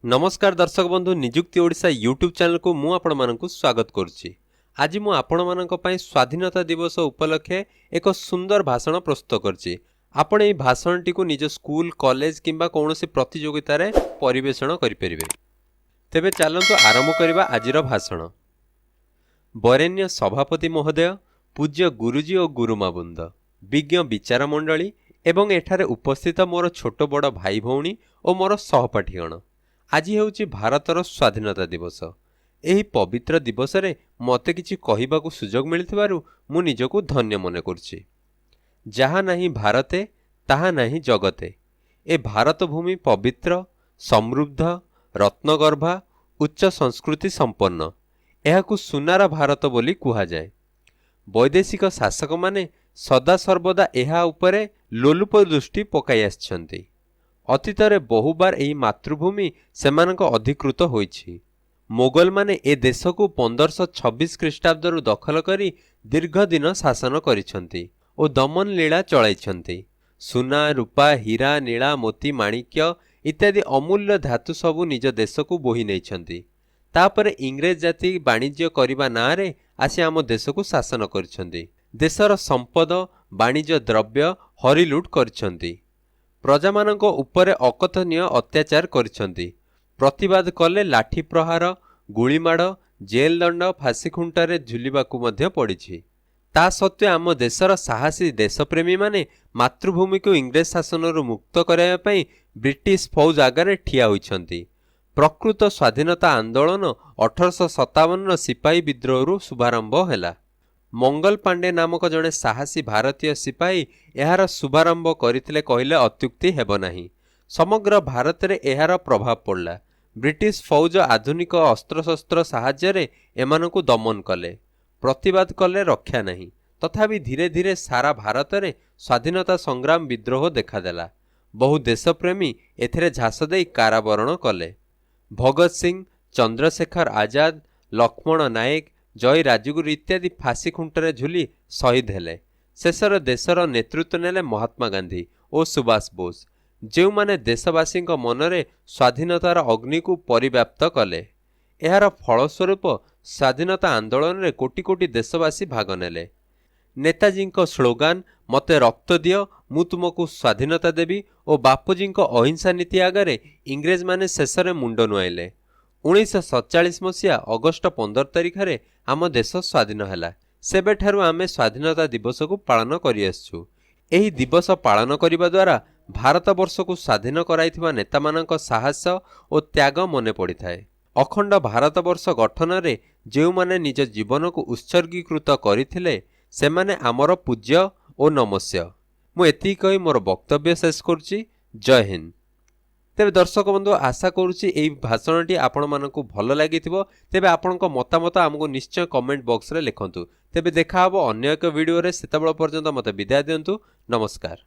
नमस्कार दर्शक बंधु निजुक्ति ओडिशा यूट्यूब चैनल को मु आपण मानकु स्वागत करुच्ची। आज मु आपण मानक पई स्वाधीनता दिवस उपलक्षे एक सुंदर भाषण प्रस्तुत करछि। आपण एई भाषणटी को निज स्कूल कॉलेज किंबा कोनोसी प्रतियोगिता रे परिवेषण करि परिबे। तेबे चलंतु आरंभ करबा आजिर भाषण। बरेण्य सभापति महोदय, पूज्य गुरुजी और गुरुमाबुंद, विज्ञ विचार मंडली एवं एठारे उपस्थित मोर छोट बड़ भाई भौणी और मोर सहपाठीगण, आज हेउची भारतर स्वाधीनता दिवस। एही पवित्र दिवस रे मते किछि कहिबाकू सुजोग मिलिथिबारु मु निजको धन्य मने करछि। जहा नाही भारते ताहा नाही जगते। ए भारत भूमि पवित्र, समृद्ध, रत्नगर्भा, उच्च संस्कृति संपन्न। एहाकू सुनार भारत बोली कुहा जाए। वैदेशिक शासक माने सदा सर्वदा एहा उपरे लोलुप दृष्टि पकाई आछंती। अतीतरे बहुबार एही मातृभूमि सेमानक अधिकृत होईछि। मोगल माने ए देश को 1526 ख्रीष्टाब्दरु दखल करी दीर्घ दिन शासन करिछंती ओ दमन लीला चलाइछंती। सुना, रूपा, हीरा, नीला, मोती, माणिक्य इत्यादि अमूल्य धातु सबु निज देश को बोही नैछंती। तापरे इंग्रेज जाति वाणिज्य करिबा नारे आसी आम देश को शासन करिछंती। देशर संपद वाणिज्य द्रव्य हरिलुट करिछंती। प्रजा मानक उपरे अकथनीय अत्याचार करिछंती। प्रतिवाद कले लाठी प्रहार, गुलीमाड़, जेल दंड, फांसी खुंटारे झुलिबाकू मध्य पड़िछि। ता सत्वे आम देशर साहसी देशप्रेमी माने मातृभूमि को इंग्रेज शासनरु मुक्त कराइबा पई ब्रिटिश फौज आगरे ठिया होइछंती। प्रकृत स्वाधीनता आंदोलन 1857 सिपाही विद्रोहरु शुभारंभ हैला। मंगल पांडे नामक जड़े साहसी भारतीय सिपाही एहार शुभारंभ करथिले कहिले अत्युक्ति हेब नाही। समग्र भारत रे एहार प्रभाव पड़ला। ब्रिटिश फौज आधुनिक अस्त्रशस्त्र साहाय्य एमानकु दमन कले। प्रतिवाद कले रक्षा नहीं। तथापि धीरे धीरे सारा भारत रे स्वाधीनता संग्राम विद्रोह देखादेला। बहु देशप्रेमी एथिरे झास देई कारावरण कले। भगत सिंह, चंद्रशेखर आजाद, लक्ष्मण नायक, जय राजगुरु इत्यादि फांसी खुंटरे झुली शहीद हेले। शेषर देशर नेतृत्व नेले महात्मा गांधी और सुभाष बोस, जो माने देशवासी मनरे स्वाधीनतार अग्नि को परिव्याप्त कले। एहार फलस्वरूप स्वाधीनता आंदोलन रे कोटी कोटी देशवासी भाग नेले। नेताजी स्लोगान मते रक्त दियो मु तुमको स्वाधीनता देवी और बापूजी अहिंसा नीति आगरे इंग्रेज माने शेषरे मुंड नुआइले। 1947 मसीहा अगस्ट 15 तारिख रे आम देश स्वाधीन हैला। सेबेठारु आमे स्वाधीनता दिवस को पालन करि आसछु। एही दिवस पालन करिबा द्वारा भारत वर्ष को स्वाधीन कराइथिबा नेता मानक साहस और त्याग मने पड़िथाए। अखंड भारत वर्ष गठन रे जेउ माने निज जीवन को उत्सर्गीकृत करिथिले सेमाने आमर पूज्य और नमस्य। मु एति कहि मोर वक्तव्य शेष करुछि। जय हिंद। तेबे दर्शक बंधु, आशा करुछि एई भाषणटी आपण मानकु भल लागिथिबो। तेबे आपणको मतामत हमकु निश्चय कमेंट बॉक्स रे लिखंतु। तेबे देखा हबो अन्य एक वीडियो रे। सेतबेल पर्यंत मते विदाय दियंतु। नमस्कार।